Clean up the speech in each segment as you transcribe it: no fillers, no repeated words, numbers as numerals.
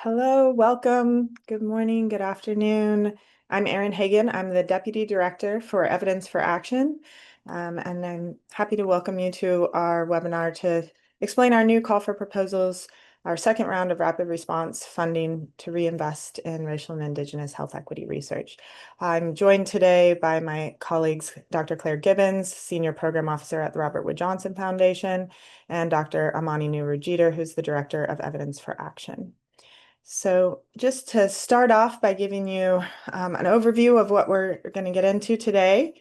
Hello, welcome. Good morning, good afternoon. I'm Erin Hagan. I'm the Deputy Director for Evidence for Action, and I'm happy to welcome you to our webinar to explain our new call for proposals, our second round of rapid response funding to reinvest in racial and Indigenous health equity research. I'm joined today by my colleagues, Dr. Claire Gibbons, Senior Program Officer at the Robert Wood Johnson Foundation, and Dr. Amani Nuru-Jeter, who's the Director of Evidence for Action. So just to start off by giving you an overview of what we're going to get into today,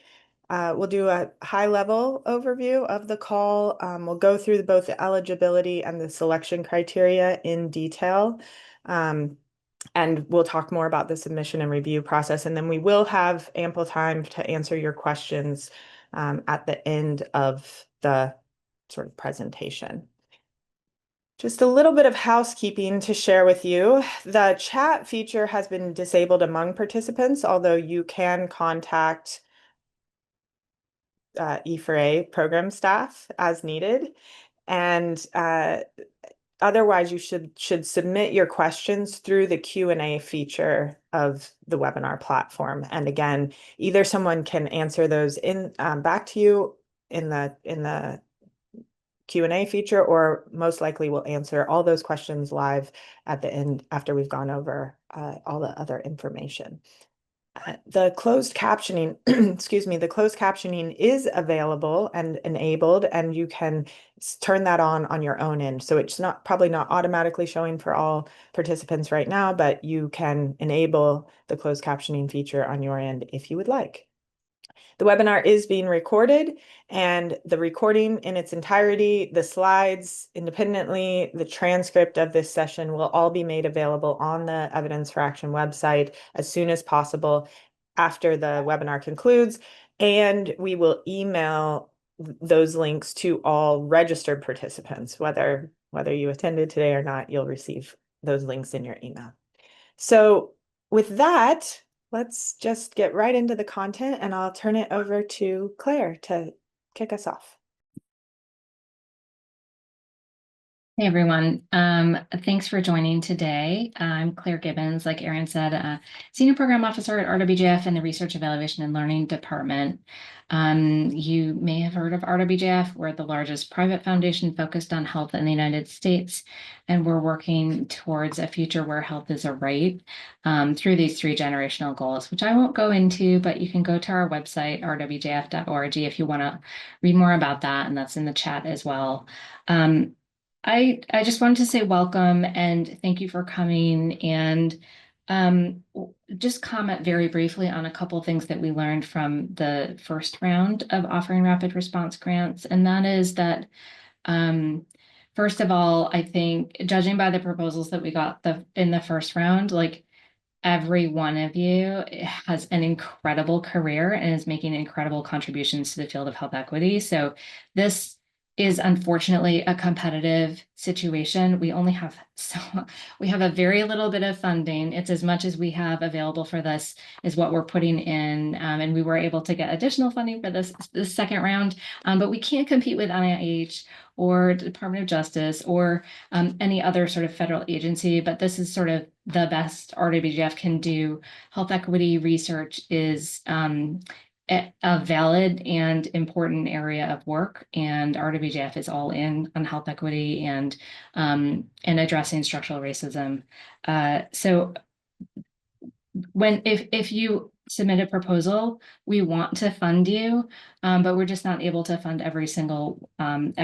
we'll do a high-level overview of the call. We'll go through both the eligibility and the selection criteria in detail. And we'll talk more about the submission and review process. And then we will have ample time to answer your questions at the end of the sort of presentation. Just a little bit of housekeeping to share with you. The chat feature has been disabled among participants, although you can contact E4A program staff as needed. And otherwise, you should submit your questions through the Q&A feature of the webinar platform. And again, either someone can answer those back to you in the Q&A feature, or most likely we'll answer all those questions live at the end after we've gone over all the other information. The closed captioning, excuse me, the closed captioning is available and enabled, and you can turn that on your own end. So it's probably not automatically showing for all participants right now, but you can enable the closed captioning feature on your end if you would like. The webinar is being recorded, and the recording in its entirety, the slides independently, the transcript of this session will all be made available on the Evidence for Action website as soon as possible after the webinar concludes, and we will email those links to all registered participants. Whether you attended today or not, you'll receive those links in your email. So with that, let's just get right into the content, and I'll turn it over to Claire to kick us off. Hey everyone, thanks for joining today. I'm Claire Gibbons, like Erin said, Senior Program Officer at RWJF in the Research Evaluation and Learning Department. You may have heard of RWJF. We're the largest private foundation focused on health in the United States, and we're working towards a future where health is a right through these 3 generational goals, which I won't go into, but you can go to our website, rwjf.org, if you want to read more about that, and that's in the chat as well. I just wanted to say welcome and thank you for coming, and just comment very briefly on a couple of things that we learned from the first round of offering rapid response grants. And that is that, first of all, I think judging by the proposals that we got in the first round, like every one of you has an incredible career and is making incredible contributions to the field of health equity. So this is unfortunately a competitive situation. We have a very little bit of funding. It's as much as we have available for this is what we're putting in, and we were able to get additional funding for this second round, but we can't compete with NIH or Department of Justice or any other sort of federal agency, but this is sort of the best RWJF can do. Health equity research is a valid and important area of work, and RWJF is all in on health equity and addressing structural racism. So if you submit a proposal, we want to fund you, but we're just not able to fund every single one.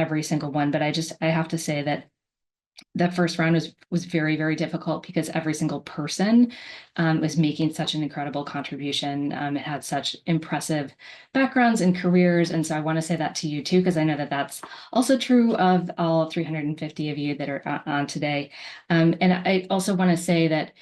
But I have to say that the first round was very, very difficult because every single person was making such an incredible contribution. It had such impressive backgrounds and careers. And so I want to say that to you too, because I know that that's also true of all 350 of you that are on today. And I also want to say that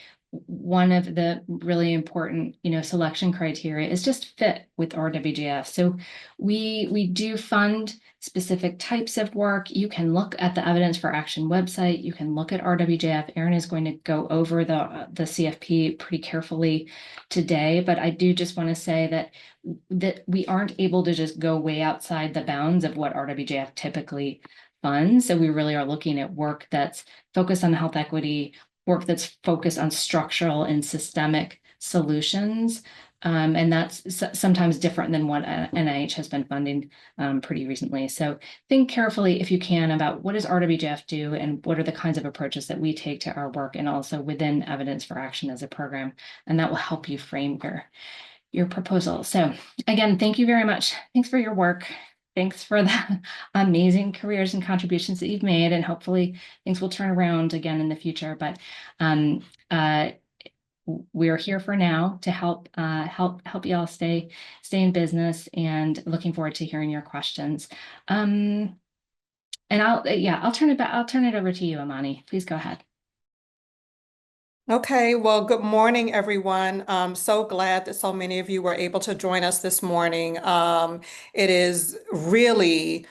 one of the really important, selection criteria is just fit with RWJF. So we do fund specific types of work. You can look at the Evidence for Action website. You can look at RWJF. Erin is going to go over the CFP pretty carefully today, but I do just want to say that we aren't able to just go way outside the bounds of what RWJF typically funds. So we really are looking at work that's focused on health equity, work that's focused on structural and systemic solutions. And that's sometimes different than what NIH has been funding pretty recently. So think carefully, if you can, about what does RWJF do and what are the kinds of approaches that we take to our work, and also within Evidence for Action as a program. And that will help you frame your proposal. So again, thank you very much. Thanks for your work. Thanks for the amazing careers and contributions that you've made, and hopefully things will turn around again in the future. But we're here for now to help you all stay in business, and looking forward to hearing your questions. And I'll turn it over to you, Amani. Please go ahead. Okay, well, good morning, everyone. I'm so glad that so many of you were able to join us this morning. It is really,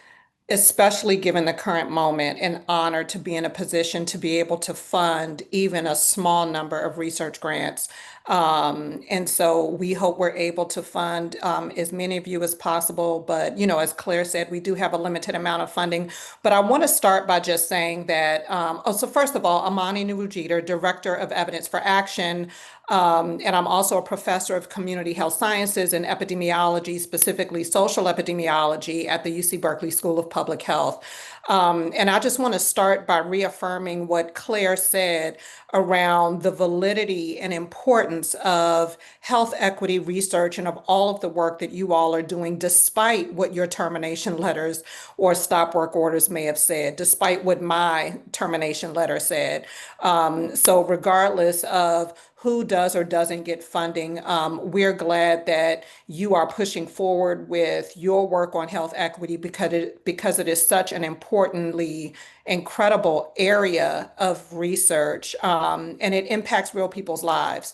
especially given the current moment, an honor to be in a position to be able to fund even a small number of research grants. And so we hope we're able to fund as many of you as possible. But, as Claire said, we do have a limited amount of funding. But I want to start by just saying that, so first of all, Amani Nurujita, Director of Evidence for Action, and I'm also a professor of community health sciences and epidemiology, specifically social epidemiology at the UC Berkeley School of Public Health. And I just want to start by reaffirming what Claire said around the validity and importance of health equity research and of all of the work that you all are doing, despite what your termination letters or stop work orders may have said, despite what my termination letter said. So regardless of who does or doesn't get funding, we're glad that you are pushing forward with your work on health equity, because it is such an importantly incredible area of research, and it impacts real people's lives.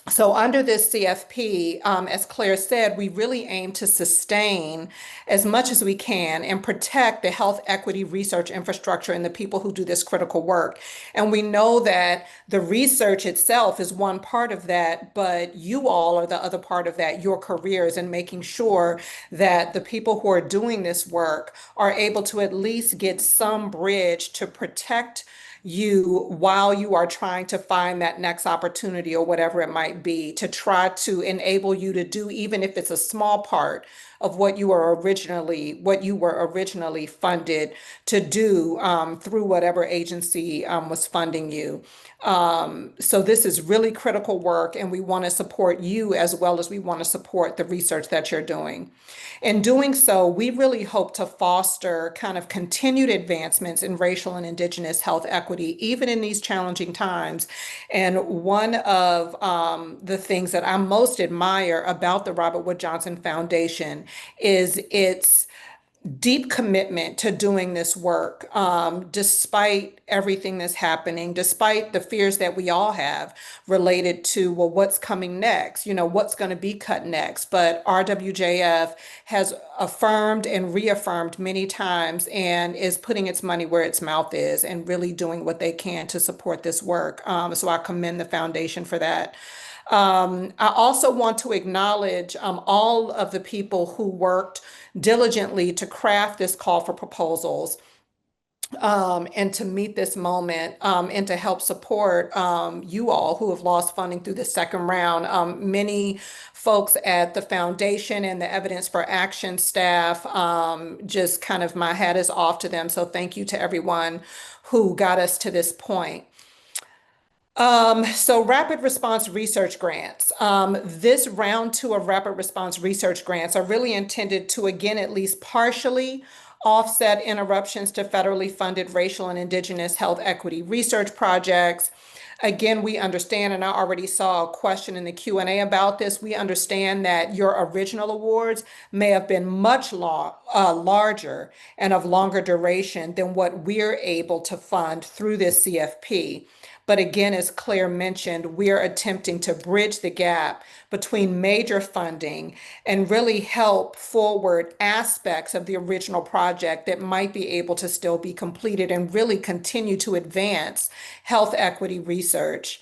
So under this CFP, as Claire said, we really aim to sustain as much as we can and protect the health equity research infrastructure and the people who do this critical work. And we know that the research itself is one part of that, but you all are the other part of that, your careers, and making sure that the people who are doing this work are able to at least get some bridge to protect you while you are trying to find that next opportunity or whatever it might be, to try to enable you to do, even if it's a small part of what you were originally funded to do, through whatever agency was funding you. So this is really critical work, and we want to support you as well as we want to support the research that you're doing. In doing so, we really hope to foster kind of continued advancements in racial and Indigenous health equity, even in these challenging times. And one of the things that I most admire about the Robert Wood Johnson Foundation is its deep commitment to doing this work, despite everything that's happening, despite the fears that we all have related to, well, what's coming next, what's going to be cut next. But RWJF has affirmed and reaffirmed many times and is putting its money where its mouth is and really doing what they can to support this work. So I commend the foundation for that. I also want to acknowledge all of the people who worked diligently to craft this call for proposals, and to meet this moment, and to help support you all who have lost funding through the second round. Many folks at the foundation and the Evidence for Action staff, just kind of my hat is off to them. So thank you to everyone who got us to this point. So rapid response research grants. This round two of rapid response research grants are really intended to, again, at least partially offset interruptions to federally funded racial and Indigenous health equity research projects. Again, we understand, and I already saw a question in the Q&A about this, we understand that your original awards may have been much larger and of longer duration than what we're able to fund through this CFP. But again, as Claire mentioned, we're attempting to bridge the gap between major funding and really help forward aspects of the original project that might be able to still be completed and really continue to advance health equity research.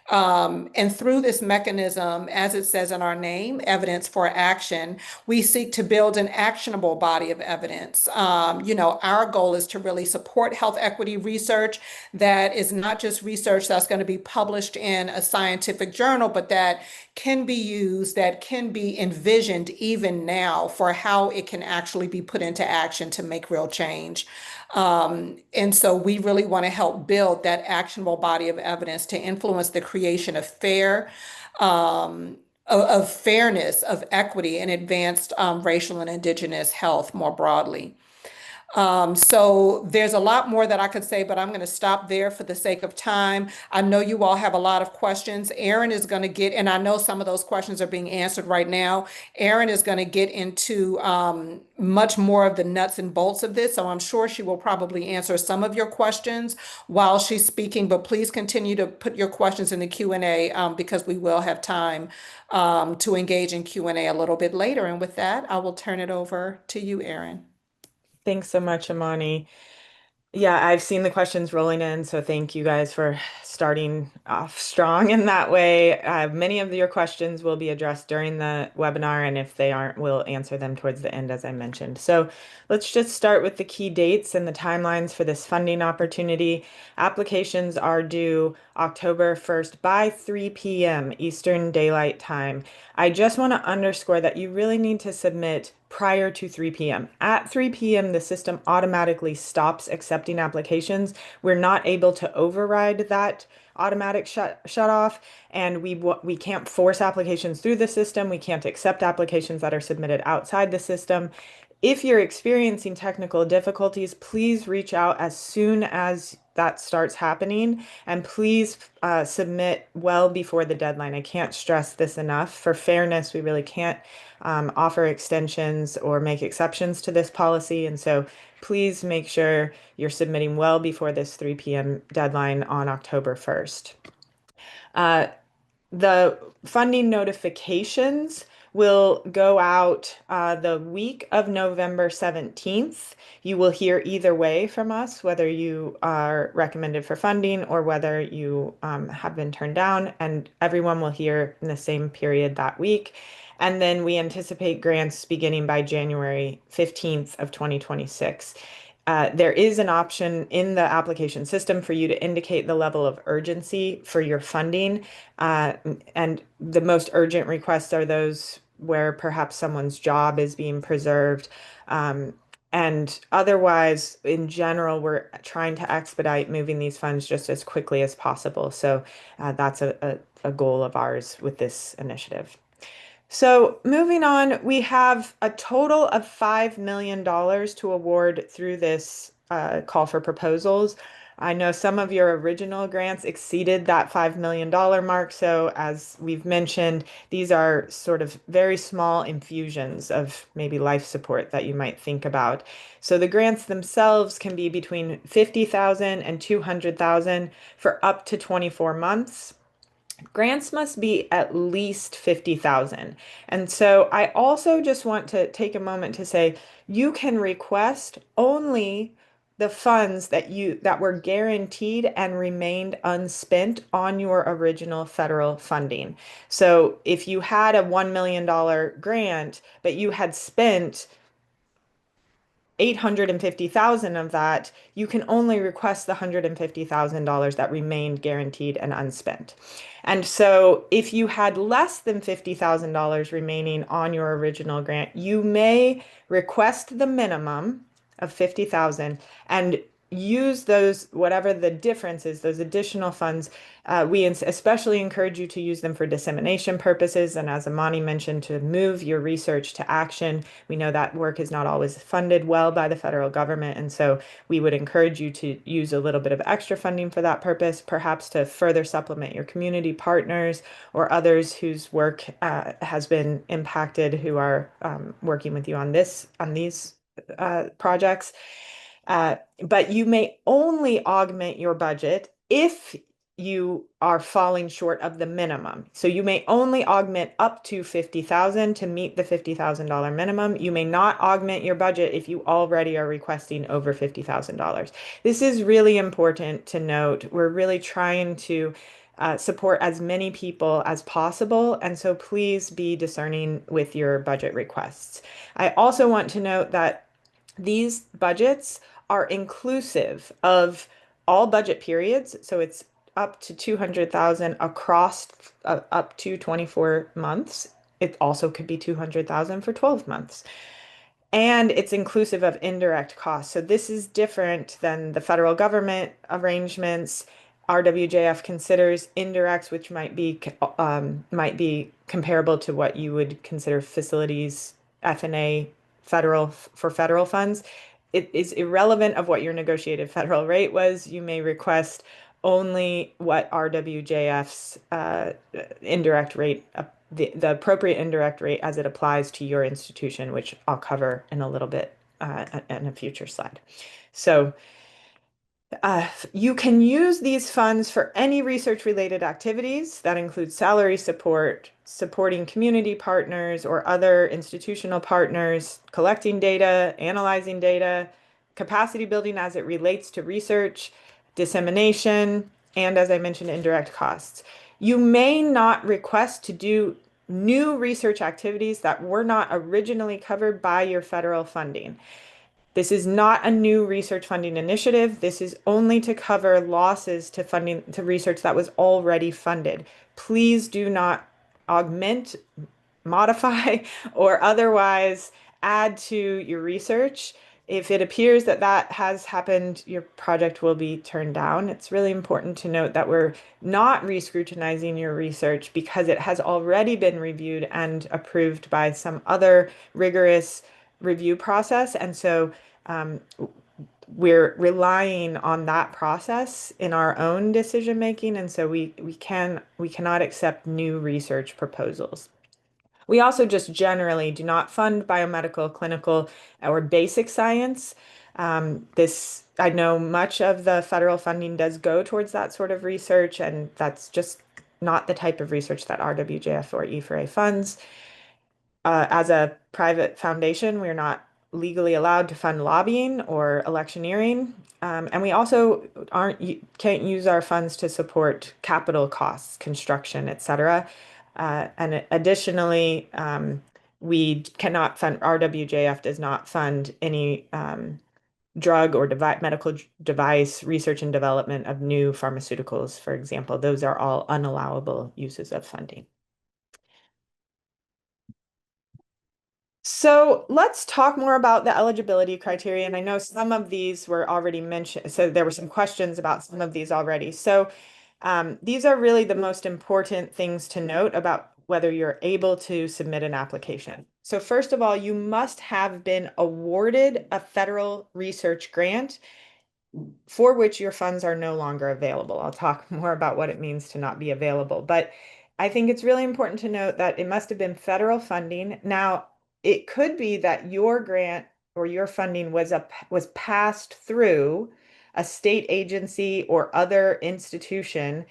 And through this mechanism, as it says in our name, evidence for action, we seek to build an actionable body of evidence. Our goal is to really support health equity research that is not just research that's going to be published in a scientific journal, but that can be used, that can be envisioned even now for how it can actually be put into action to make real change. And so we really want to help build that actionable body of evidence to influence the creation of of fairness, of equity, and advanced racial and Indigenous health more broadly. So there's a lot more that I could say, but I'm going to stop there for the sake of time. I know you all have a lot of questions. Erin is going to get, and I know some of those questions are being answered right now. Erin is going to get into much more of the nuts and bolts of this. So I'm sure she will probably answer some of your questions while she's speaking, but please continue to put your questions in the Q&A because we will have time to engage in Q&A a little bit later. And with that, I will turn it over to you, Erin. Thanks so much, Amani. Yeah, I've seen the questions rolling in, so thank you guys for starting off strong in that way. Many of your questions will be addressed during the webinar, and if they aren't, we'll answer them towards the end, as I mentioned. So let's just start with the key dates and the timelines for this funding opportunity. Applications are due October 1st by 3 p.m. Eastern Daylight Time. I just want to underscore that you really need to submit prior to 3 p.m. At 3 p.m., the system automatically stops accepting applications. We're not able to override that automatic shut off, and we can't force applications through the system. We can't accept applications that are submitted outside the system. If you're experiencing technical difficulties, please reach out as soon as that starts happening, and please submit well before the deadline. I can't stress this enough. For fairness, we really can't offer extensions or make exceptions to this policy, and so please make sure you're submitting well before this 3 p.m. deadline on October 1st. The funding notifications will go out the week of November 17th. You will hear either way from us, whether you are recommended for funding or whether you have been turned down, and everyone will hear in the same period that week. And then we anticipate grants beginning by January 15th of 2026. There is an option in the application system for you to indicate the level of urgency for your funding. And the most urgent requests are those where perhaps someone's job is being preserved. And otherwise, in general, we're trying to expedite moving these funds just as quickly as possible. So that's a goal of ours with this initiative. So moving on, we have a total of $5 million to award through this call for proposals. I know some of your original grants exceeded that $5 million mark. So as we've mentioned, these are sort of very small infusions of maybe life support that you might think about. So the grants themselves can be between $50,000 and $200,000 for up to 24 months. Grants must be at least 50,000. And so I also just want to take a moment to say you can request only the funds that were guaranteed and remained unspent on your original federal funding. So if you had a $1 million grant, but you had spent 850,000 of that, you can only request the $150,000 that remained guaranteed and unspent. And so if you had less than $50,000 remaining on your original grant, you may request the minimum of 50,000 and use those, whatever the difference is, those additional funds. We especially encourage you to use them for dissemination purposes. And as Amani mentioned, to move your research to action. We know that work is not always funded well by the federal government. And so we would encourage you to use a little bit of extra funding for that purpose, perhaps to further supplement your community partners or others whose work has been impacted, who are working with you on these projects. But you may only augment your budget if you are falling short of the minimum. So you may only augment up to 50,000 to meet the $50,000 minimum. You may not augment your budget if you already are requesting over $50,000. This is really important to note. We're really trying to support as many people as possible. And so please be discerning with your budget requests. I also want to note that these budgets are inclusive of all budget periods. So it's up to 200,000 across up to 24 months. It also could be 200,000 for 12 months. And it's inclusive of indirect costs. So this is different than the federal government arrangements. RWJF considers indirects, which might be comparable to what you would consider facilities F&A for federal funds. It is irrelevant of what your negotiated federal rate was. You may request only what RWJF's indirect rate, the appropriate indirect rate as it applies to your institution, which I'll cover in a little bit in a future slide. So you can use these funds for any research-related activities. That includes salary support, supporting community partners or other institutional partners, collecting data, analyzing data, capacity building as it relates to research, dissemination, and as I mentioned, indirect costs. You may not request to do new research activities that were not originally covered by your federal funding. This is not a new research funding initiative. This is only to cover losses to funding to research that was already funded. Please do not augment, modify, or otherwise add to your research. If it appears that that has happened, your project will be turned down. It's really important to note that we're not re-scrutinizing your research because it has already been reviewed and approved by some other rigorous review process. And so we're relying on that process in our own decision making. And so we cannot accept new research proposals. We also just generally do not fund biomedical, clinical, or basic science. I know much of the federal funding does go towards that sort of research, and that's just not the type of research that RWJF or E4A funds. As a private foundation, we're not legally allowed to fund lobbying or electioneering. And we also can't use our funds to support capital costs, construction, et cetera. And additionally, we cannot fund, RWJF does not fund any drug or medical device research and development of new pharmaceuticals, for example. Those are all unallowable uses of funding. So let's talk more about the eligibility criteria. And I know some of these were already mentioned. So there were some questions about some of these already. So these are really the most important things to note about whether you're able to submit an application. So first of all, you must have been awarded a federal research grant for which your funds are no longer available. I'll talk more about what it means to not be available. But I think it's really important to note that it must have been federal funding. Now, it could be that your grant or your funding was passed through a state agency or other institution.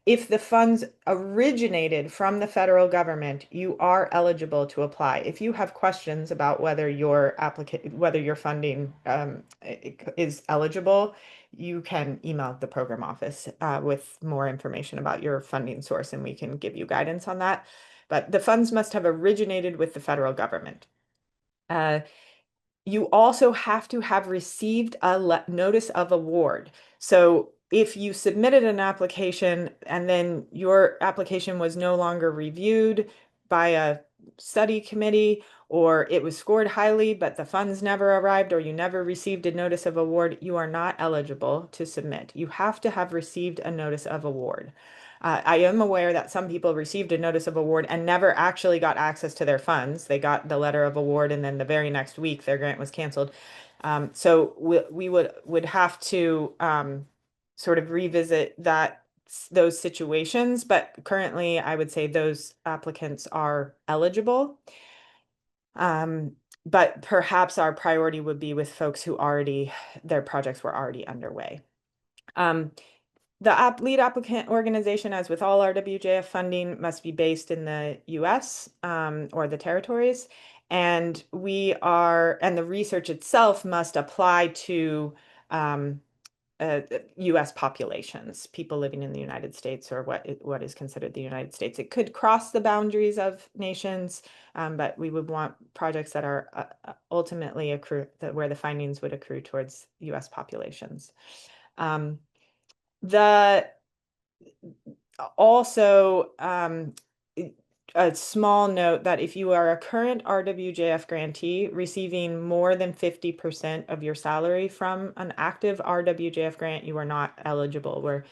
If the funds originated from the federal government, you are eligible to apply. If you have questions about whether your funding is eligible, you can email the program office with more information about your funding source, and we can give you guidance on that. But the funds must have originated with the federal government. You also have to have received a notice of award. So if you submitted an application and then your application was no longer reviewed by a study committee, or it was scored highly, but the funds never arrived, or you never received a notice of award, you are not eligible to submit. You have to have received a notice of award. I am aware that some people received a notice of award and never actually got access to their funds. They got the letter of award, and then the very next week their grant was canceled. So we would have to sort of revisit those situations, but currently I would say those applicants are eligible. But perhaps our priority would be with folks who their projects were already underway. The lead applicant organization, as with all RWJF funding, must be based in the US or the territories. And the research itself must apply to U.S. populations, people living in the United States, or what is considered the United States. It could cross the boundaries of nations, but we would want projects that are ultimately where the findings would accrue towards U.S. populations. Also, a small note that if you are a current RWJF grantee receiving more than 50% of your salary from an active RWJF grant, you are not eligible. We're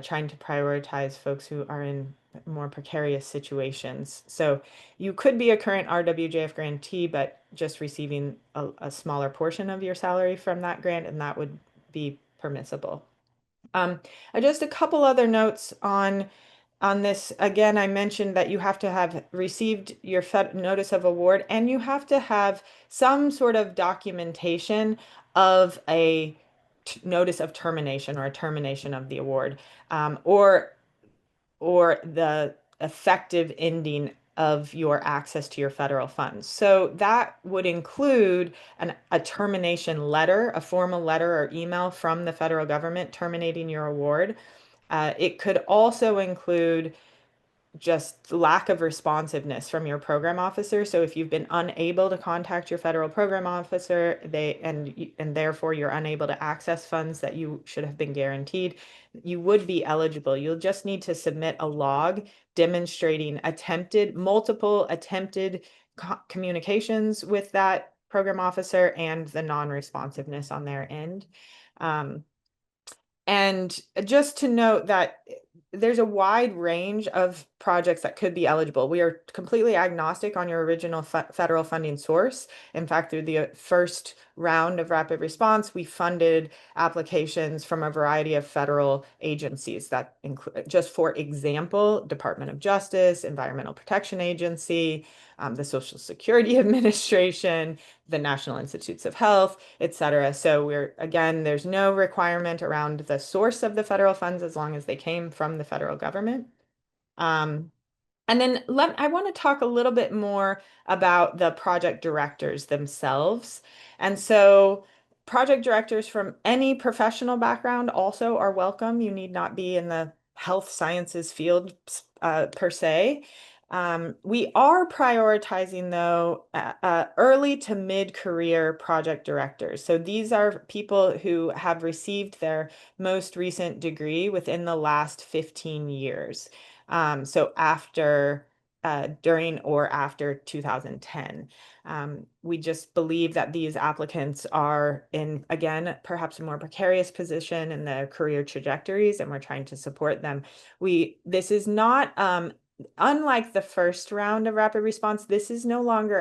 trying to prioritize folks who are in more precarious situations. So you could be a current RWJF grantee, but just receiving a smaller portion of your salary from that grant, and that would be permissible. Just a couple other notes on this. Again, I mentioned that you have to have received your notice of award, and you have to have some sort of documentation of a notice of termination or a termination of the award, or the effective ending of your access to your federal funds. So that would include a termination letter, a formal letter or email from the federal government terminating your award. It could also include just lack of responsiveness from your program officer. So if you've been unable to contact your federal program officer, and therefore you're unable to access funds that you should have been guaranteed, you would be eligible. You'll just need to submit a log demonstrating multiple attempted communications with that program officer and the non-responsiveness on their end. And just to note that there's a wide range of projects that could be eligible. We are completely agnostic on your original federal funding source. In fact, through the first round of rapid response, we funded applications from a variety of federal agencies that include, just for example, Department of Justice, Environmental Protection Agency, the Social Security Administration, the National Institutes of Health, et cetera. So again, there's no requirement around the source of the federal funds as long as they came from the federal government. And then I want to talk a little bit more about the project directors themselves. And so project directors from any professional background also are welcome. You need not be in the health sciences field per se. We are prioritizing, though, early to mid-career project directors. So these are people who have received their most recent degree within the last 15 years. So during or after 2010. We just believe that these applicants are in, again, perhaps a more precarious position in their career trajectories, and we're trying to support them. This is not, unlike the first round of rapid response, this is no longer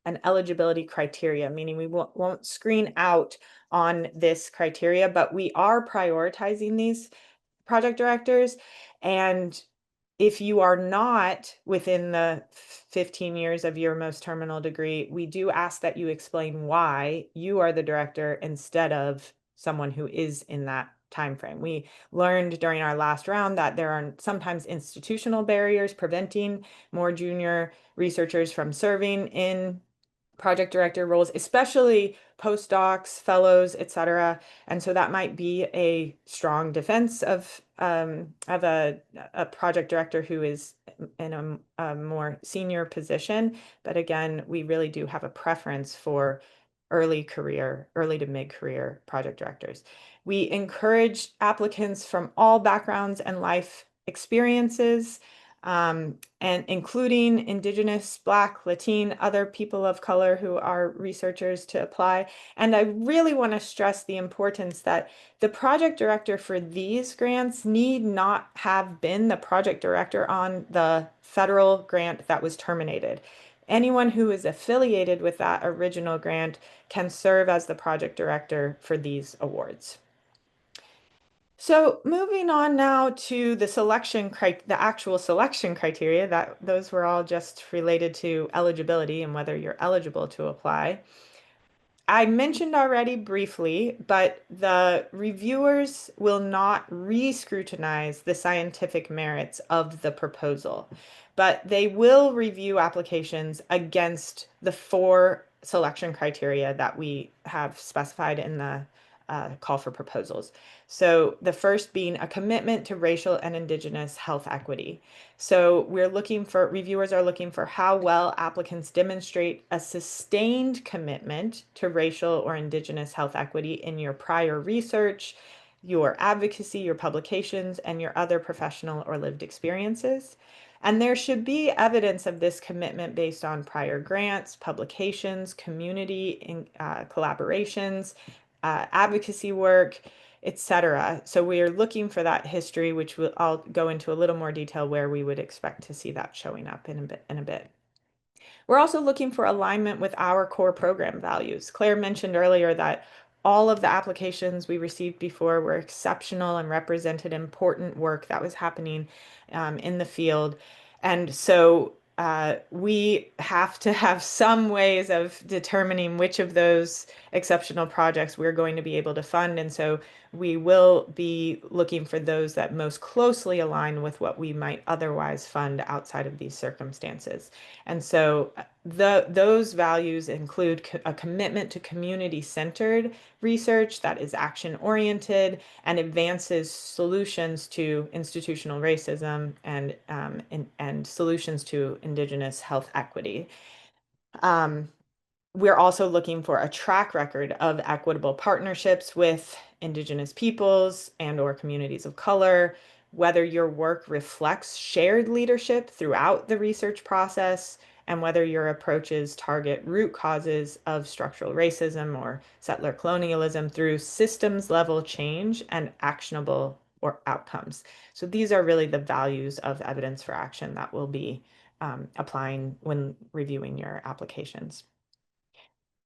an eligibility criteria, meaning we won't screen out on this criteria, but we are prioritizing these project directors. And if you are not within the 15 years of your most terminal degree, we do ask that you explain why you are the director instead of someone who is in that time frame. We learned during our last round that there are sometimes institutional barriers preventing more junior researchers from serving in project director roles, especially postdocs, fellows, et cetera. And so that might be a strong defense of a project director who is in a more senior position. But again, we really do have a preference for early to mid-career project directors. We encourage applicants from all backgrounds and life experiences, and including Indigenous, Black, Latine, other people of color who are researchers to apply. And I really want to stress the importance that the project director for these grants need not have been the project director on the federal grant that was terminated. Anyone who is affiliated with that original grant can serve as the project director for these awards. So moving on now to the actual selection criteria, those were all just related to eligibility and whether you're eligible to apply. I mentioned already briefly, but the reviewers will not re-scrutinize the scientific merits of the proposal, but they will review applications against the 4 selection criteria that we have specified in the call for proposals. So the first being a commitment to racial and Indigenous health equity. So reviewers are looking for how well applicants demonstrate a sustained commitment to racial or Indigenous health equity in your prior research, your advocacy, your publications, and your other professional or lived experiences. And there should be evidence of this commitment based on prior grants, publications, community collaborations, advocacy work, etc. So we are looking for that history, which I'll go into a little more detail where we would expect to see that showing up in a bit. We're also looking for alignment with our core program values. Claire mentioned earlier that all of the applications we received before were exceptional and represented important work that was happening in the field. And so we have to have some ways of determining which of those exceptional projects we're going to be able to fund. And so we will be looking for those that most closely align with what we might otherwise fund outside of these circumstances. And so those values include a commitment to community-centered research that is action-oriented and advances solutions to institutional racism and solutions to Indigenous health equity. We're also looking for a track record of equitable partnerships with Indigenous peoples and/or communities of color, whether your work reflects shared leadership throughout the research process, and whether your approaches target root causes of structural racism or settler colonialism through systems level change and actionable or outcomes. So these are really the values of evidence for action that we'll be applying when reviewing your applications.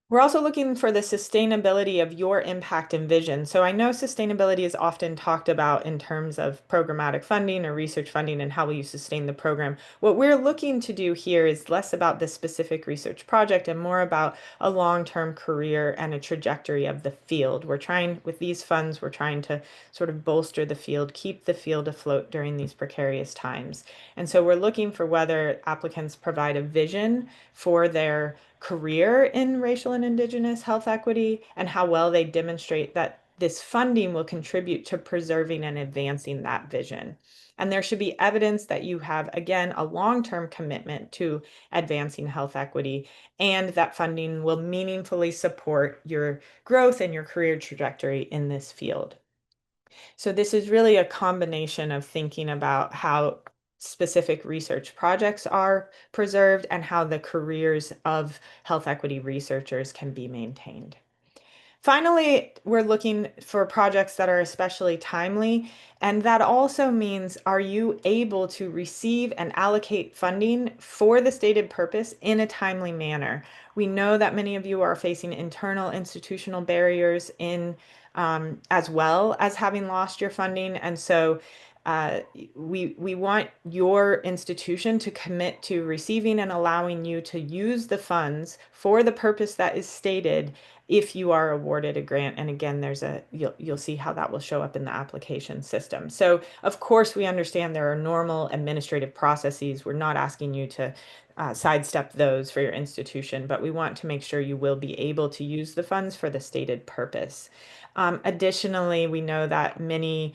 We're also looking for the sustainability of your impact and vision. So I know sustainability is often talked about in terms of programmatic funding or research funding and how will you sustain the program. What we're looking to do here is less about the specific research project and more about a long-term career and a trajectory of the field. With these funds, we're trying to sort of bolster the field, keep the field afloat during these precarious times. And so we're looking for whether applicants provide a vision for their career in racial and Indigenous health equity and how well they demonstrate that this funding will contribute to preserving and advancing that vision. And there should be evidence that you have, again, a long-term commitment to advancing health equity and that funding will meaningfully support your growth and your career trajectory in this field. So this is really a combination of thinking about how specific research projects are preserved and how the careers of health equity researchers can be maintained. Finally, we're looking for projects that are especially timely, and that also means, are you able to receive and allocate funding for the stated purpose in a timely manner? We know that many of you are facing internal institutional barriers as well as having lost your funding, and so we want your institution to commit to receiving and allowing you to use the funds for the purpose that is stated if you are awarded a grant. And again, you'll see how that will show up in the application system. So of course, we understand there are normal administrative processes. We're not asking you to sidestep those for your institution, but we want to make sure you will be able to use the funds for the stated purpose. Additionally, we know that many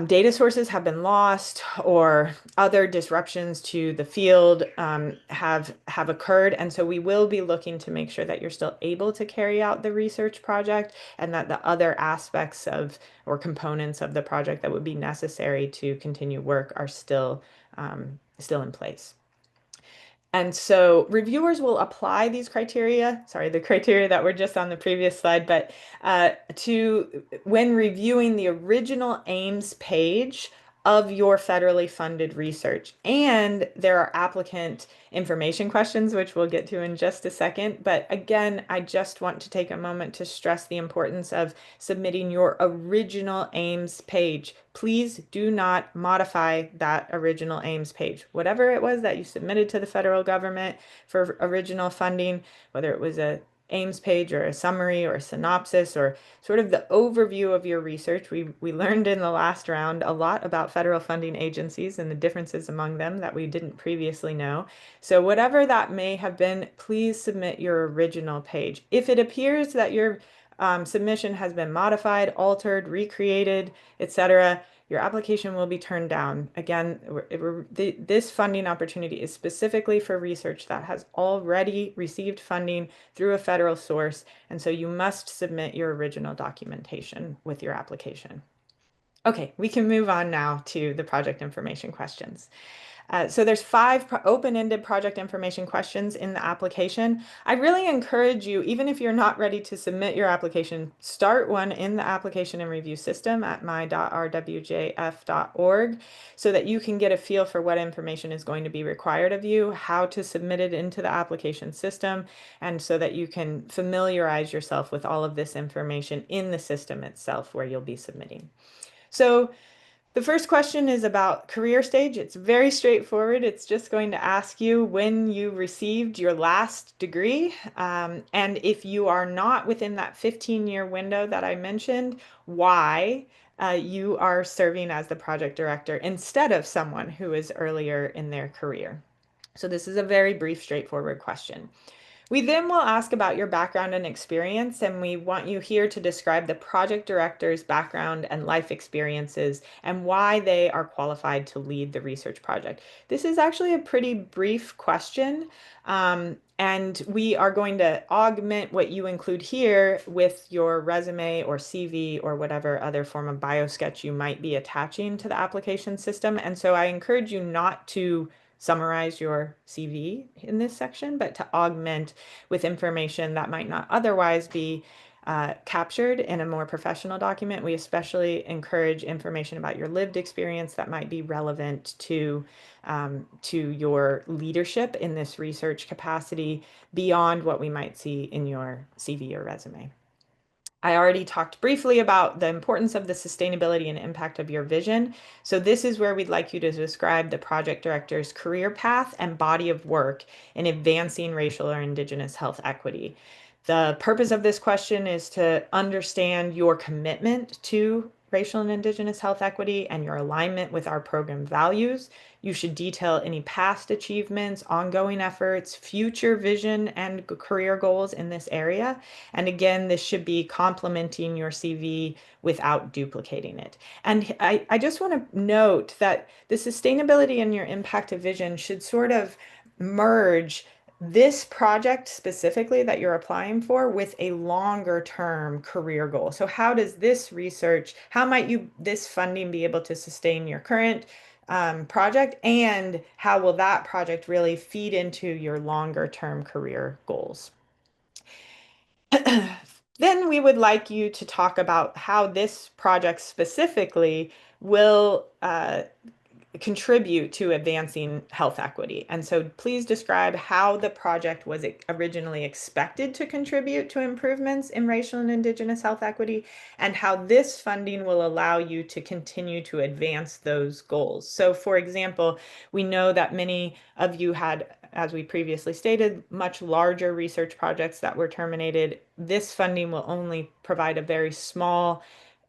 data sources have been lost or other disruptions to the field have occurred. And so we will be looking to make sure that you're still able to carry out the research project and that the other aspects or components of the project that would be necessary to continue work are still in place. And so reviewers will apply these criteria, the criteria that were just on the previous slide, but when reviewing the original aims page of your federally funded research. And there are applicant information questions, which we'll get to in just a second. But again, I just want to take a moment to stress the importance of submitting your original aims page. Please do not modify that original aims page. Whatever it was that you submitted to the federal government for original funding, whether it was a aims page or a summary or a synopsis or sort of the overview of your research. We learned in the last round a lot about federal funding agencies and the differences among them that we didn't previously know. So whatever that may have been, please submit your original page. If it appears that your submission has been modified, altered, recreated, etc., your application will be turned down. Again, this funding opportunity is specifically for research that has already received funding through a federal source, and so you must submit your original documentation with your application. Okay, we can move on now to the project information questions. So there's 5 open-ended project information questions in the application. I really encourage you, even if you're not ready to submit your application, start one in the application and review system at my.rwjf.org so that you can get a feel for what information is going to be required of you, how to submit it into the application system, and so that you can familiarize yourself with all of this information in the system itself where you'll be submitting. So the first question is about career stage. It's very straightforward. It's just going to ask you when you received your last degree. And if you are not within that 15-year window that I mentioned, why you are serving as the project director instead of someone who is earlier in their career. So this is a very brief, straightforward question. We then will ask about your background and experience, and we want you here to describe the project director's background and life experiences and why they are qualified to lead the research project. This is actually a pretty brief question, and we are going to augment what you include here with your resume or CV or whatever other form of biosketch you might be attaching to the application system. And so I encourage you not to summarize your CV in this section, but to augment with information that might not otherwise be captured in a more professional document. We especially encourage information about your lived experience that might be relevant to your leadership in this research capacity beyond what we might see in your CV or resume. I already talked briefly about the importance of the sustainability and impact of your vision. So this is where we'd like you to describe the project director's career path and body of work in advancing racial or Indigenous health equity. The purpose of this question is to understand your commitment to racial and Indigenous health equity and your alignment with our program values. You should detail any past achievements, ongoing efforts, future vision, and career goals in this area. And again, this should be complementing your CV without duplicating it. And I just want to note that the sustainability and your impact of vision should sort of merge this project specifically that you're applying for with a longer term career goal. So how does this research, how might this funding be able to sustain your current project, and how will that project really feed into your longer term career goals? Then we would like you to talk about how this project specifically will contribute to advancing health equity. And so please describe how the project was originally expected to contribute to improvements in racial and Indigenous health equity, and how this funding will allow you to continue to advance those goals. So for example, we know that many of you had, as we previously stated, much larger research projects that were terminated. This funding will only provide a very small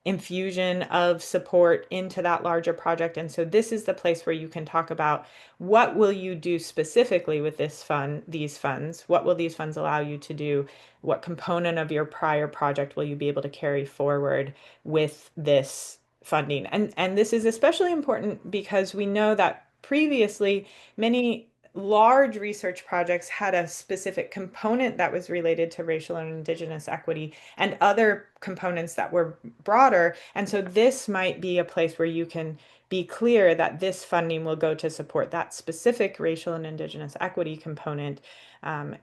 infusion of support into that larger project. And so this is the place where you can talk about what will you do specifically with these funds? What will these funds allow you to do? What component of your prior project will you be able to carry forward with this funding? And this is especially important because we know that previously many large research projects had a specific component that was related to racial and Indigenous equity and other components that were broader. And so this might be a place where you can be clear that this funding will go to support that specific racial and Indigenous equity component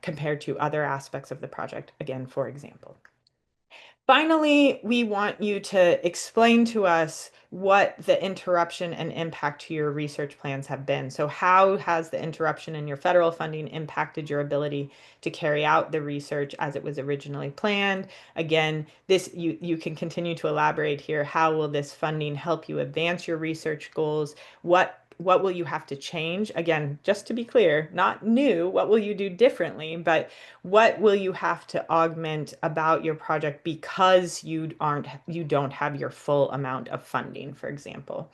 compared to other aspects of the project, again, for example. Finally, we want you to explain to us what the interruption and impact to your research plans have been. So how has the interruption in your federal funding impacted your ability to carry out the research as it was originally planned? Again, you can continue to elaborate here. How will this funding help you advance your research goals? What will you have to change? Again, just to be clear, not new, what will you do differently, but what will you have to augment about your project because you don't have your full amount of funding, for example.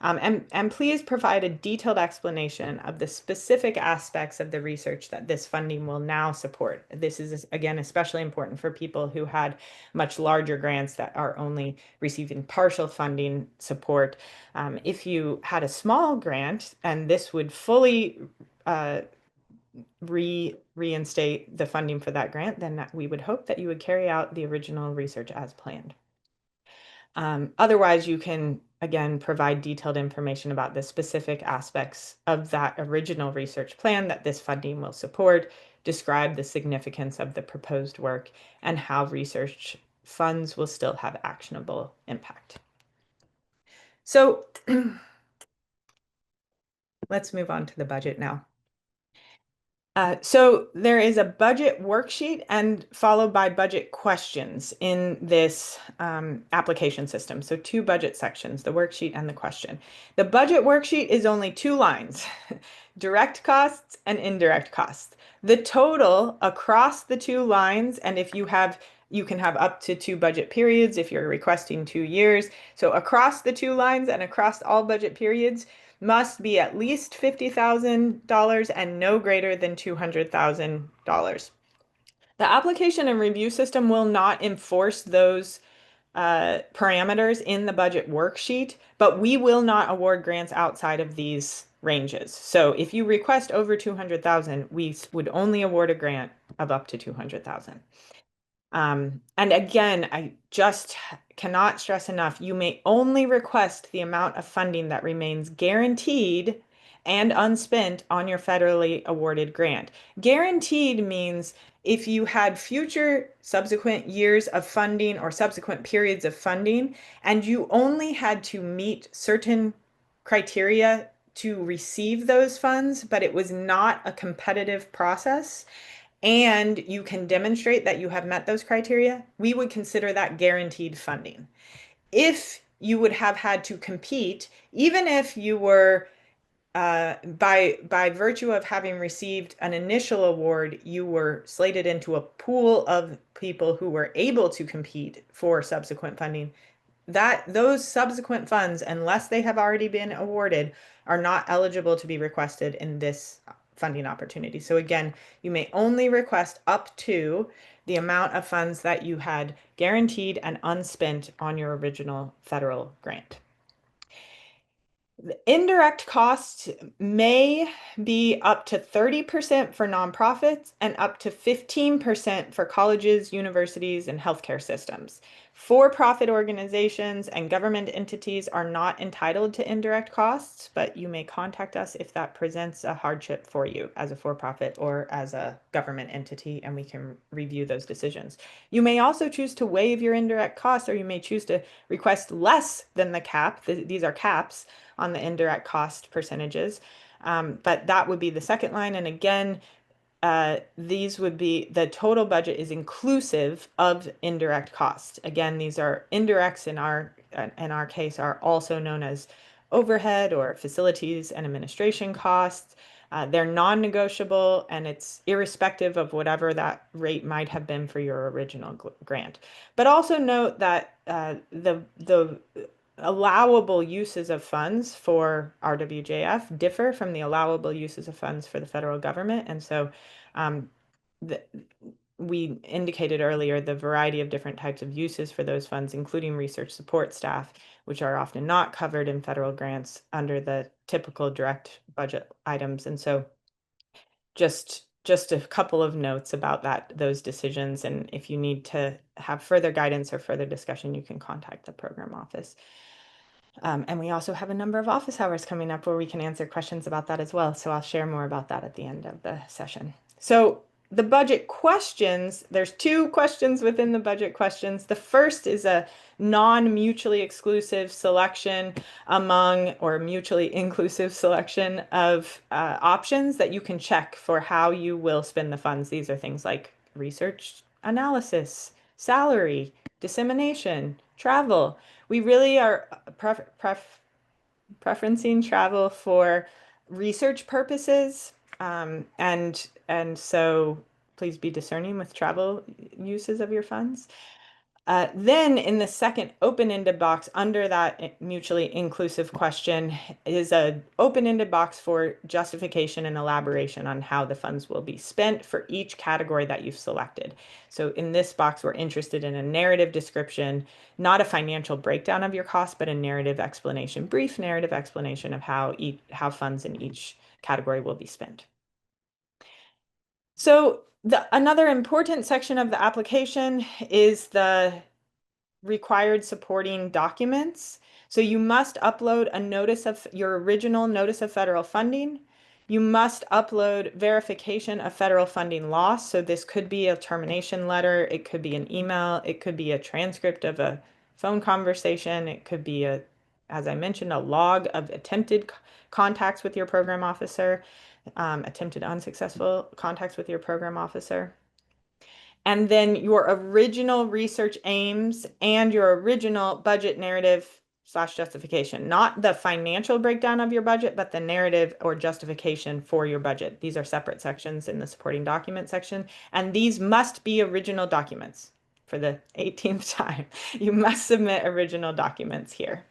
And please provide a detailed explanation of the specific aspects of the research that this funding will now support. This is, again, especially important for people who had much larger grants that are only receiving partial funding support. If you had a small grant, and this would fully reinstate the funding for that grant, then we would hope that you would carry out the original research as planned. Otherwise, you can, again, provide detailed information about the specific aspects of that original research plan that this funding will support, describe the significance of the proposed work, and how research funds will still have actionable impact. So let's move on to the budget now. So there is a budget worksheet and followed by budget questions in this application system. So 2 budget sections, the worksheet and the question. The budget worksheet is only 2 lines, direct costs and indirect costs. The total across the 2 lines, and if you can have up to 2 budget periods if you're requesting 2 years. So across the 2 lines and across all budget periods, must be at least $50,000 and no greater than $200,000. The application and review system will not enforce those parameters in the budget worksheet, but we will not award grants outside of these ranges. So if you request over 200,000, we would only award a grant of up to 200,000. And again, I just cannot stress enough, you may only request the amount of funding that remains guaranteed and unspent on your federally awarded grant. Guaranteed means if you had future subsequent years of funding or subsequent periods of funding, and you only had to meet certain criteria to receive those funds, but it was not a competitive process, and you can demonstrate that you have met those criteria, we would consider that guaranteed funding. If you would have had to compete, even if you were, by virtue of having received an initial award, you were slated into a pool of people who were able to compete for subsequent funding, that those subsequent funds, unless they have already been awarded, are not eligible to be requested in this funding opportunity. So again, you may only request up to the amount of funds that you had guaranteed and unspent on your original federal grant. The indirect costs may be up to 30% for nonprofits and up to 15% for colleges, universities, and healthcare systems. For-profit organizations and government entities are not entitled to indirect costs, but you may contact us if that presents a hardship for you as a for-profit or as a government entity, and we can review those decisions. You may also choose to waive your indirect costs, or you may choose to request less than the cap. These are caps on the indirect cost percentages. But that would be the second line. And again, these would be, the total budget is inclusive of indirect costs. Again, these are indirects in our case are also known as overhead or facilities and administration costs. They're non-negotiable, and it's irrespective of whatever that rate might have been for your original grant. But also note that the allowable uses of funds for RWJF differ from the allowable uses of funds for the federal government. And so we indicated earlier the variety of different types of uses for those funds, including research support staff, which are often not covered in federal grants under the typical direct budget items. And so just a couple of notes about those decisions. And if you need to have further guidance or further discussion, you can contact the program office. And we also have a number of office hours coming up where we can answer questions about that as well. So I'll share more about that at the end of the session. So the budget questions, there's 2 questions within the budget questions. The first is a non-mutually exclusive selection among, or mutually inclusive selection of options that you can check for how you will spend the funds. These are things like research analysis, salary, dissemination, travel. We really are preferencing travel for research purposes, and so please be discerning with travel uses of your funds. Then in the second open-ended box under that mutually inclusive question is an open-ended box for justification and elaboration on how the funds will be spent for each category that you've selected. So in this box, we're interested in a narrative description, not a financial breakdown of your costs, but a narrative explanation, brief narrative explanation of how funds in each category will be spent. So another important section of the application is the required supporting documents. So you must upload a notice of your original notice of federal funding. You must upload verification of federal funding loss. So this could be a termination letter, it could be an email, it could be a transcript of a phone conversation, it could be as I mentioned, a log of attempted contacts with your program officer, attempted unsuccessful contacts with your program officer. And then your original research aims and your original budget narrative / justification, not the financial breakdown of your budget, but the narrative or justification for your budget. These are separate sections in the supporting document section, and these must be original documents. For the 18th time, you must submit original documents here.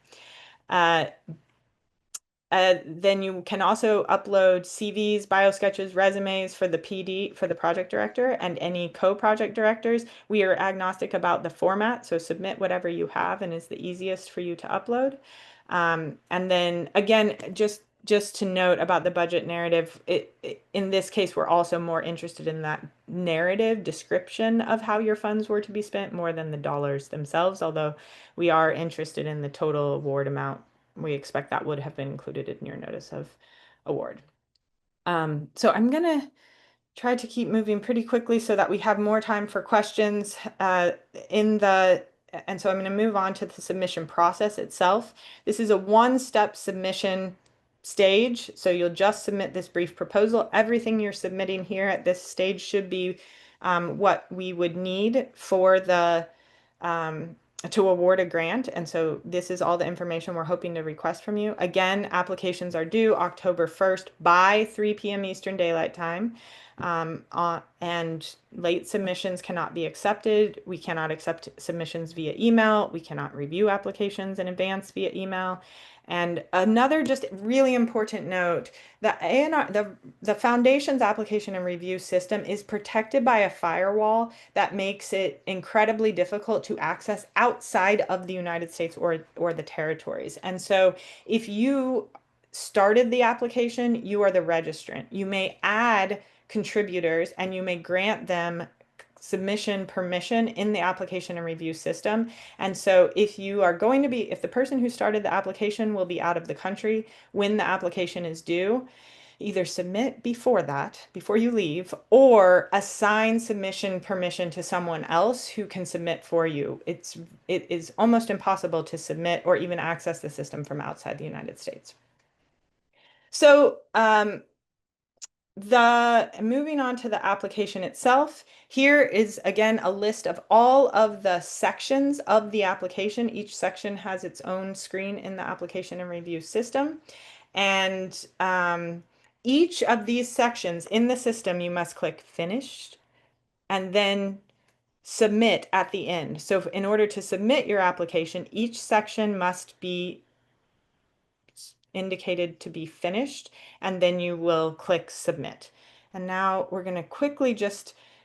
Then you can also upload CVs, biosketches, resumes for the PD, for the project director, and any co-project directors. We are agnostic about the format, so submit whatever you have and is the easiest for you to upload. And then again, just to note about the budget narrative, in this case, we're also more interested in that narrative description of how your funds were to be spent more than the dollars themselves, although we are interested in the total award amount. We expect that would have been included in your notice of award. So I'm going to try to keep moving pretty quickly so that we have more time for questions and so I'm going to move on to the submission process itself. This is a one-step submission stage. So you'll just submit this brief proposal. Everything you're submitting here at this stage should be what we would need for the to award a grant. And so this is all the information we're hoping to request from you. Again, applications are due October 1st by 3 p.m. Eastern Daylight Time. And late submissions cannot be accepted. We cannot accept submissions via email. We cannot review applications in advance via email. And another just really important note, the Foundation's application and review system is protected by a firewall that makes it incredibly difficult to access outside of the United States or the territories. And so if you started the application, you are the registrant. You may add contributors and you may grant them submission permission in the application and review system. And so if the person who started the application will be out of the country when the application is due, either submit before you leave, or assign submission permission to someone else who can submit for you. It is almost impossible to submit or even access the system from outside the United States. So moving on to the application itself, here is again a list of all of the sections of the application. Each section has its own screen in the application and review system. And each of these sections in the system, you must click Finished and then Submit at the end. So in order to submit your application, each section must be indicated to be finished, and then you will click Submit. And now we're going to quickly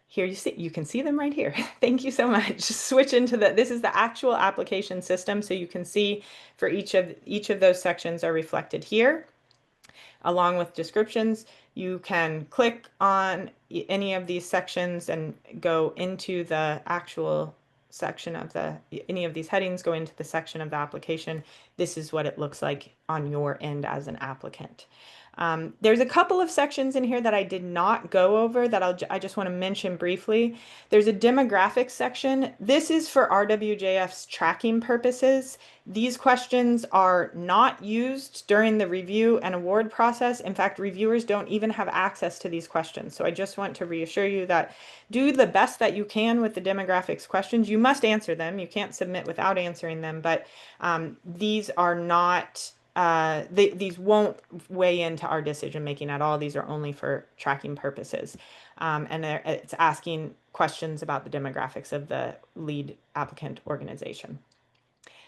here you can see them right here. Thank you so much. Switch into this is the actual application system, so you can see for each of those sections are reflected here, along with descriptions. You can click on any of these sections and go into the actual section of any of these headings, go into the section of the application. This is what it looks like on your end as an applicant. There's a couple of sections in here that I did not go over that I just want to mention briefly. There's a demographics section. This is for RWJF's tracking purposes. These questions are not used during the review and award process. In fact, reviewers don't even have access to these questions. So I just want to reassure you that do the best that you can with the demographics questions. You must answer them. You can't submit without answering them, but these are not these won't weigh into our decision making at all. These are only for tracking purposes. And it's asking questions about the demographics of the lead applicant organization.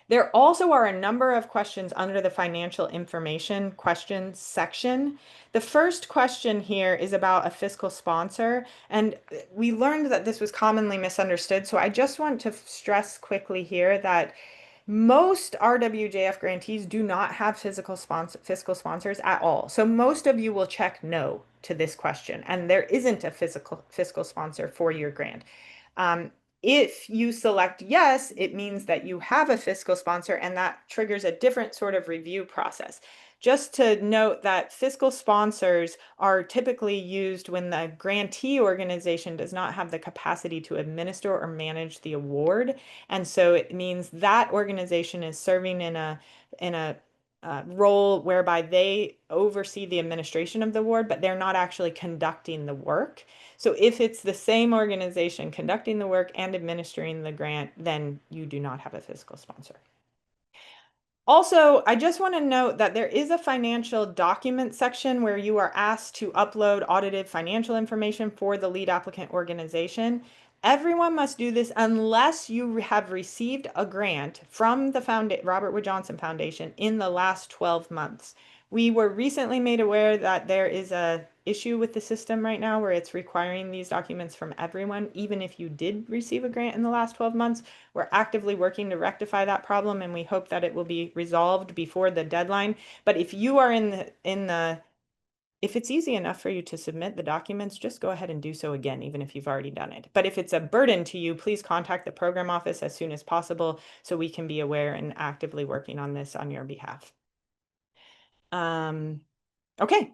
There also are a number of questions under the financial information questions section. The first question here is about a fiscal sponsor, and we learned that this was commonly misunderstood. So I just want to stress quickly here that most RWJF grantees do not have fiscal sponsors at all. So most of you will check no to this question, and there isn't a fiscal sponsor for your grant. If you select yes, it means that you have a fiscal sponsor, and that triggers a different sort of review process. Just to note that fiscal sponsors are typically used when the grantee organization does not have the capacity to administer or manage the award. And so it means that organization is serving in a role whereby they oversee the administration of the award, but they're not actually conducting the work. So if it's the same organization conducting the work and administering the grant, then you do not have a fiscal sponsor. Also, I just want to note that there is a financial document section where you are asked to upload audited financial information for the lead applicant organization. Everyone must do this unless you have received a grant from the Robert Wood Johnson Foundation in the last 12 months. We were recently made aware that there is a issue with the system right now where it's requiring these documents from everyone, even if you did receive a grant in the last 12 months. We're actively working to rectify that problem, and we hope that it will be resolved before the deadline. But if you are if it's easy enough for you to submit the documents, just go ahead and do so again, even if you've already done it. But if it's a burden to you, please contact the program office as soon as possible so we can be aware and actively working on this on your behalf. Okay.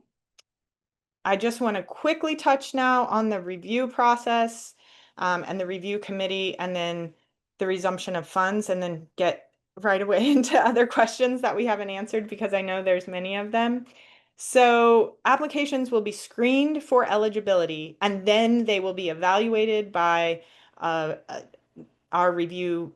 I just want to quickly touch now on the review process and the review committee, and then the resumption of funds, and then get right away into other questions that we haven't answered because I know there's many of them. So applications will be screened for eligibility, and then they will be evaluated by our review,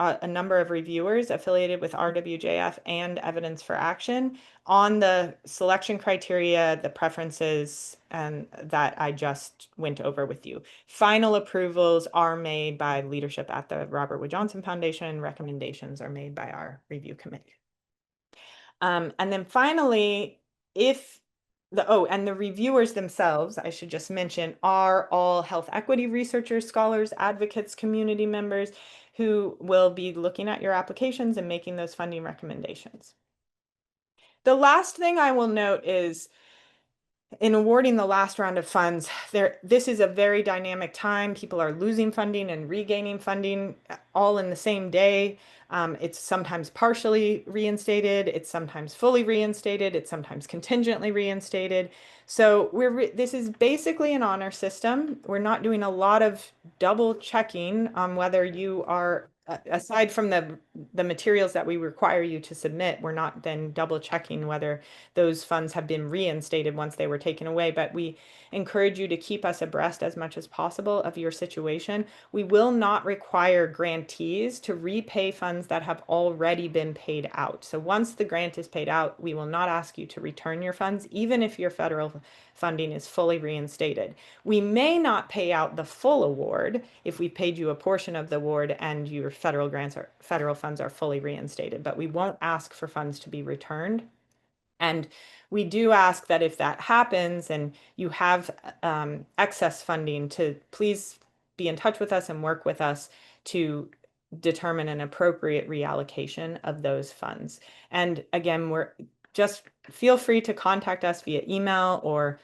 a number of reviewers affiliated with RWJF and Evidence for Action on the selection criteria, the preferences, and that I just went over with you. Final approvals are made by leadership at the Robert Wood Johnson Foundation. Recommendations are made by our review committee. And then finally, and the reviewers themselves, I should just mention, are all health equity researchers, scholars, advocates, community members who will be looking at your applications and making those funding recommendations. The last thing I will note is, in awarding the last round of funds, this is a very dynamic time. People are losing funding and regaining funding all in the same day. It's sometimes partially reinstated, it's sometimes fully reinstated, it's sometimes contingently reinstated. So this is basically an honor system. We're not doing a lot of double checking on whether you are, aside from the materials that we require you to submit, we're not then double checking whether those funds have been reinstated once they were taken away. But we encourage you to keep us abreast as much as possible of your situation. We will not require grantees to repay funds that have already been paid out. So once the grant is paid out, we will not ask you to return your funds, even if your federal funding is fully reinstated. We may not pay out the full award if we paid you a portion of the award and your federal funds are fully reinstated, but we won't ask for funds to be returned. And we do ask that if that happens and you have excess funding, to please be in touch with us and work with us to determine an appropriate reallocation of those funds. And again, just feel free to contact us via email or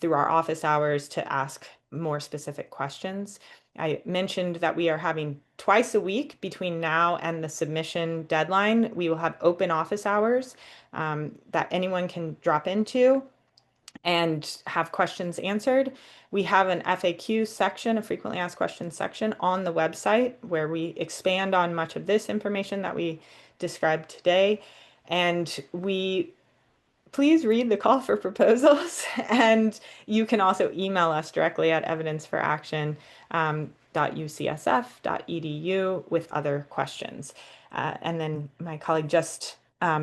through our office hours to ask more specific questions. I mentioned that we are having twice a week between now and the submission deadline. We will have open office hours that anyone can drop into and have questions answered. We have an FAQ section, a frequently asked questions section on the website where we expand on much of this information that we described today. And please read the call for proposals, and you can also email us directly at evidenceforaction.ucsf.edu with other questions. And then my colleague just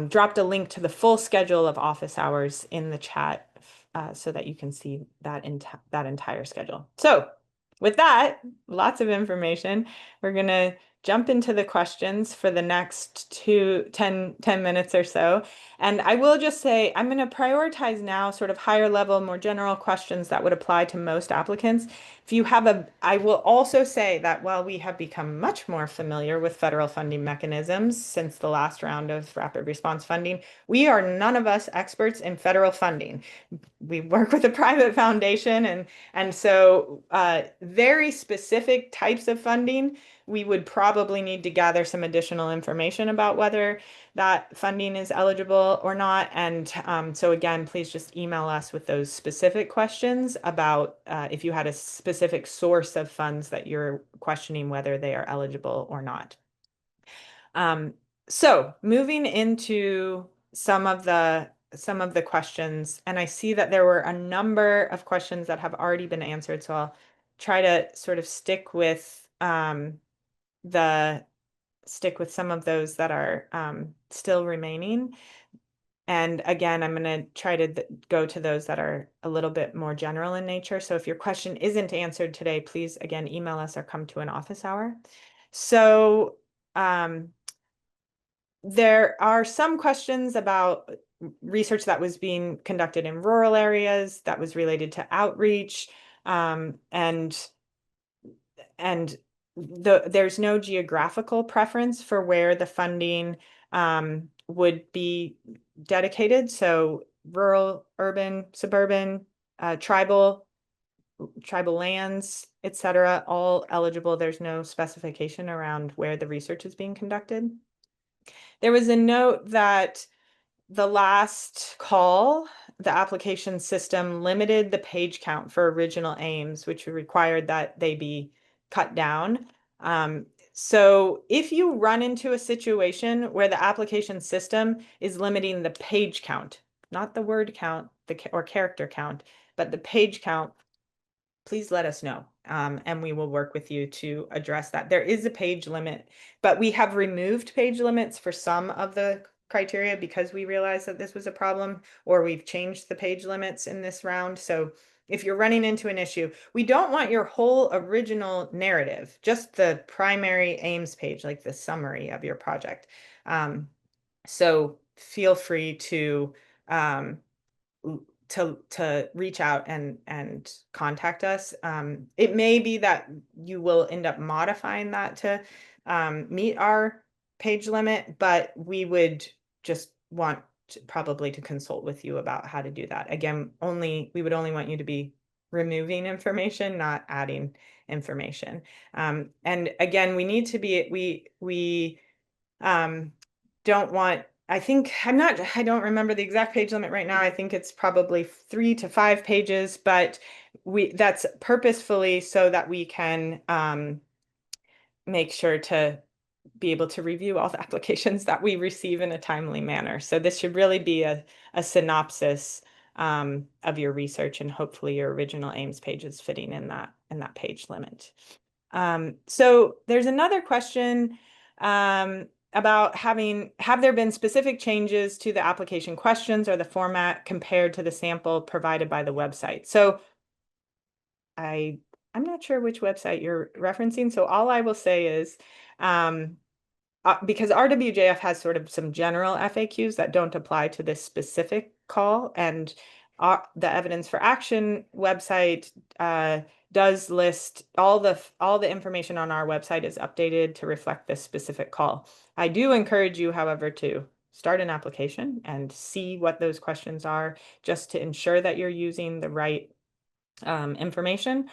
dropped a link to the full schedule of office hours in the chat so that you can see that entire schedule. So with that, lots of information. We're going to jump into the questions for the next 10 minutes or so. And I will just say, I'm going to prioritize now sort of higher level, more general questions that would apply to most applicants. If you have I will also say that while we have become much more familiar with federal funding mechanisms since the last round of rapid response funding, we are none of us experts in federal funding. We work with a private foundation, and so very specific types of funding, we would probably need to gather some additional information about whether that funding is eligible or not. And so again, please just email us with those specific questions about if you had a specific source of funds that you're questioning whether they are eligible or not. So moving into some of the questions, and I see that there were a number of questions that have already been answered, so I'll try to sort of stick with some of those that are still remaining. And again, I'm going to try to go to those that are a little bit more general in nature. So if your question isn't answered today, please, again, email us or come to an office hour. So there are some questions about research that was being conducted in rural areas that was related to outreach, there's no geographical preference for where the funding would be dedicated. So rural, urban, suburban, tribal lands, etc., all eligible. There's no specification around where the research is being conducted. There was a note that the last call, the application system limited the page count for original aims, which required that they be cut down. So if you run into a situation where the application system is limiting the page count, not the word count or character count, but the page count, please let us know, and we will work with you to address that. There is a page limit, but we have removed page limits for some of the criteria because we realized that this was a problem, or we've changed the page limits in this round. So if you're running into an issue, we don't want your whole original narrative, just the primary aims page, like the summary of your project. So feel free to reach out and contact us. It may be that you will end up modifying that to meet our page limit, but we would just want probably to consult with you about how to do that. Again, we would only want you to be removing information, not adding information. And again, we need to be, we don't want, I don't remember the exact page limit right now. I think it's probably 3 to 5 pages, but that's purposefully so that we can make sure to be able to review all the applications that we receive in a timely manner. So this should really be a synopsis of your research, and hopefully your original aims page is fitting in that page limit. So there's another question about have there been specific changes to the application questions or the format compared to the sample provided by the website? So I'm not sure which website you're referencing. So all I will say is, because RWJF has sort of some general FAQs that don't apply to this specific call, and the Evidence for Action website does list all the information on our website is updated to reflect this specific call. I do encourage you, however, to start an application and see what those questions are, just to ensure that you're using the right information.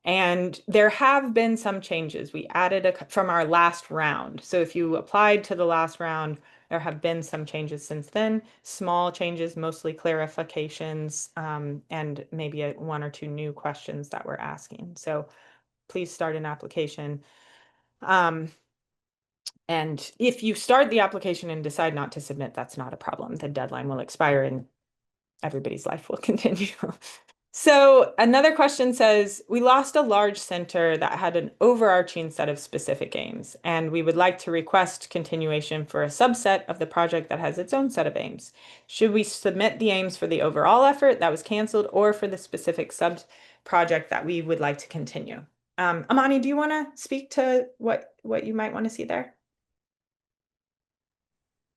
And there have been some changes. We added from our last round. So if you applied to the last round, there have been some changes since then, small changes, mostly clarifications, and maybe 1 or 2 new questions that we're asking. So please start an application. And if you start the application and decide not to submit, that's not a problem. The deadline will expire and everybody's life will continue. So another question says, we lost a large center that had an overarching set of specific aims, and we would like to request continuation for a subset of the project that has its own set of aims. Should we submit the aims for the overall effort that was canceled or for the specific sub-project that we would like to continue? Amani, do you want to speak to what you might want to see there?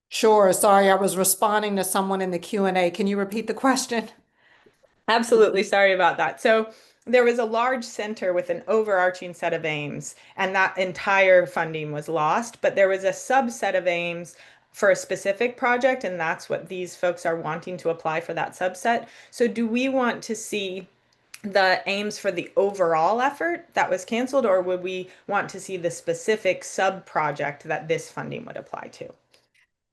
Sure. Sorry, I was responding to someone in the Q&A. Can you repeat the question? Absolutely. Sorry about that. So there was a large center with an overarching set of aims, and that entire funding was lost, but there was a subset of aims for a specific project, and that's what these folks are wanting to apply for that subset. So do we want to see the aims for the overall effort that was canceled, or would we want to see the specific sub-project that this funding would apply to?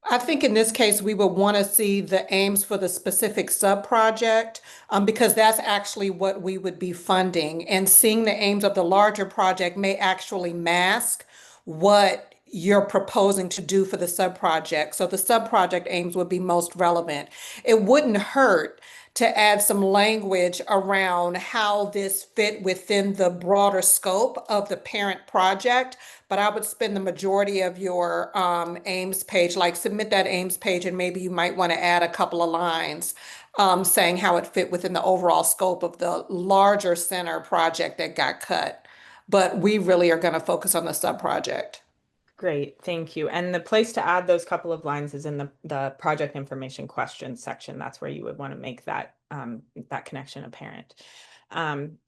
I think in this case, we would want to see the aims for the specific sub-project because that's actually what we would be funding. And seeing the aims of the larger project may actually mask what you're proposing to do for the sub-project. So the sub-project aims would be most relevant. It wouldn't hurt to add some language around how this fit within the broader scope of the parent project, but I would spend the majority of your aims page, like submit that aims page, and maybe you might want to add a couple of lines saying how it fit within the overall scope of the larger center project that got cut. But we really are going to focus on the sub-project. Great, thank you. And the place to add those couple of lines is in the project information questions section. That's where you would want to make that that connection apparent.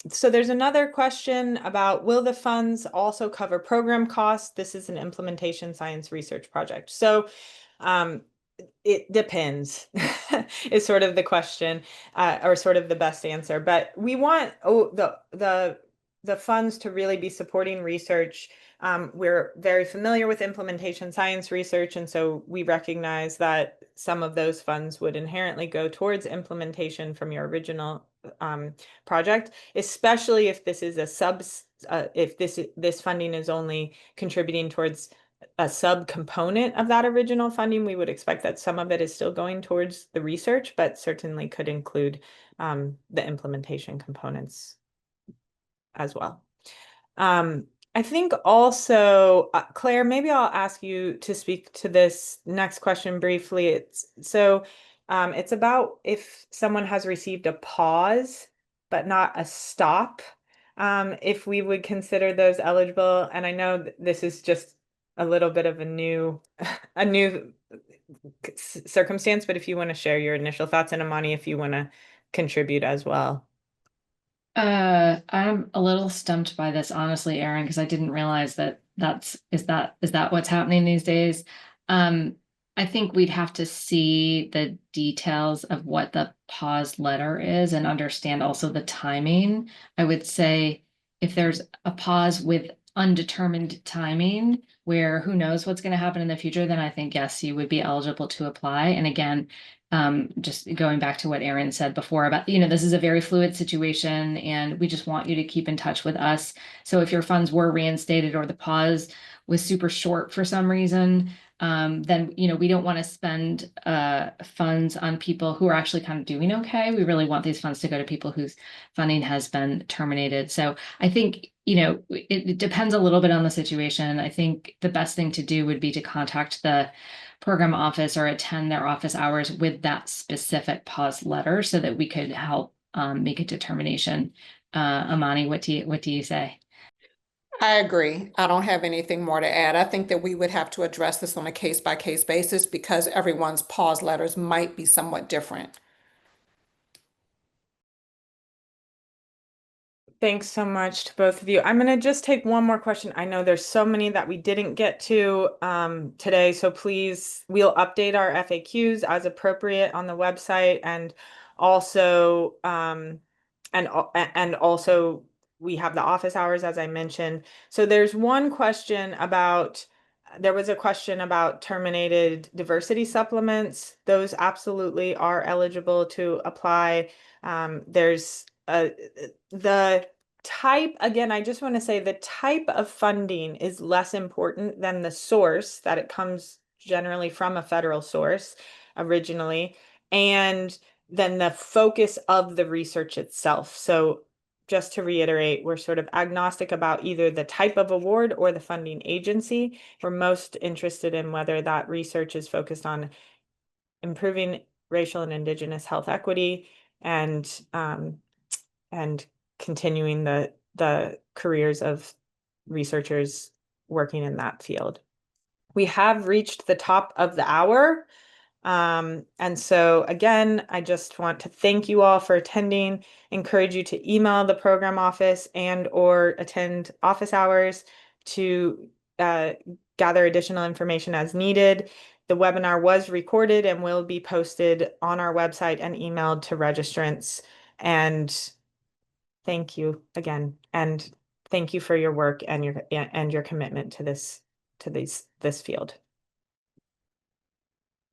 So there's another question about, will the funds also cover program costs? This is an implementation science research project. So it depends is sort of the question or sort of the best answer. But we want the funds to really be supporting research. We're very familiar with implementation science research, and so we recognize that some of those funds would inherently go towards implementation from your original project, especially if this is if this funding is only contributing towards a subcomponent of that original funding. We would expect that some of it is still going towards the research, but certainly could include the implementation components as well. I think also, Claire, maybe I'll ask you to speak to this next question briefly. It's about if someone has received a pause, but not a stop, if we would consider those eligible. And I know this is just a little bit of a new circumstance, but if you want to share your initial thoughts, and Amani, if you want to contribute as well. I'm a little stumped by this, honestly, Erin, because I didn't realize that is that what's happening these days? I think we'd have to see the details of what the pause letter is and understand also the timing. I would say if there's a pause with undetermined timing, where who knows what's going to happen in the future, then I think yes, you would be eligible to apply. And again, just going back to what Erin said before about, this is a very fluid situation and we just want you to keep in touch with us. So if your funds were reinstated or the pause was super short for some reason, then, we don't want to spend funds on people who are actually kind of doing okay. We really want these funds to go to people whose funding has been terminated. So I think, it depends a little bit on the situation. I think the best thing to do would be to contact the program office or attend their office hours with that specific pause letter so that we could help make a determination. Amani, what do you say? I agree. I don't have anything more to add. I think that we would have to address this on a case-by-case basis because everyone's pause letters might be somewhat different. Thanks so much to both of you. I'm going to just take one more question. I know there's so many that we didn't get to today, so please, we'll update our FAQs as appropriate on the website, and also also we have the office hours, as I mentioned. So there's one question about, there was a question about terminated diversity supplements. Those absolutely are eligible to apply. There's the type, again, I just want to say the type of funding is less important than the source, that it comes generally from a federal source originally. And than the focus of the research itself. So just to reiterate, we're sort of agnostic about either the type of award or the funding agency. We're most interested in whether that research is focused on improving racial and Indigenous health equity and continuing the careers of researchers working in that field. We have reached the top of the hour. And so again, I just want to thank you all for attending, encourage you to email the program office and or attend office hours to gather additional information as needed. The webinar was recorded and will be posted on our website and emailed to registrants. And thank you again. And thank you for your work and your commitment to this field.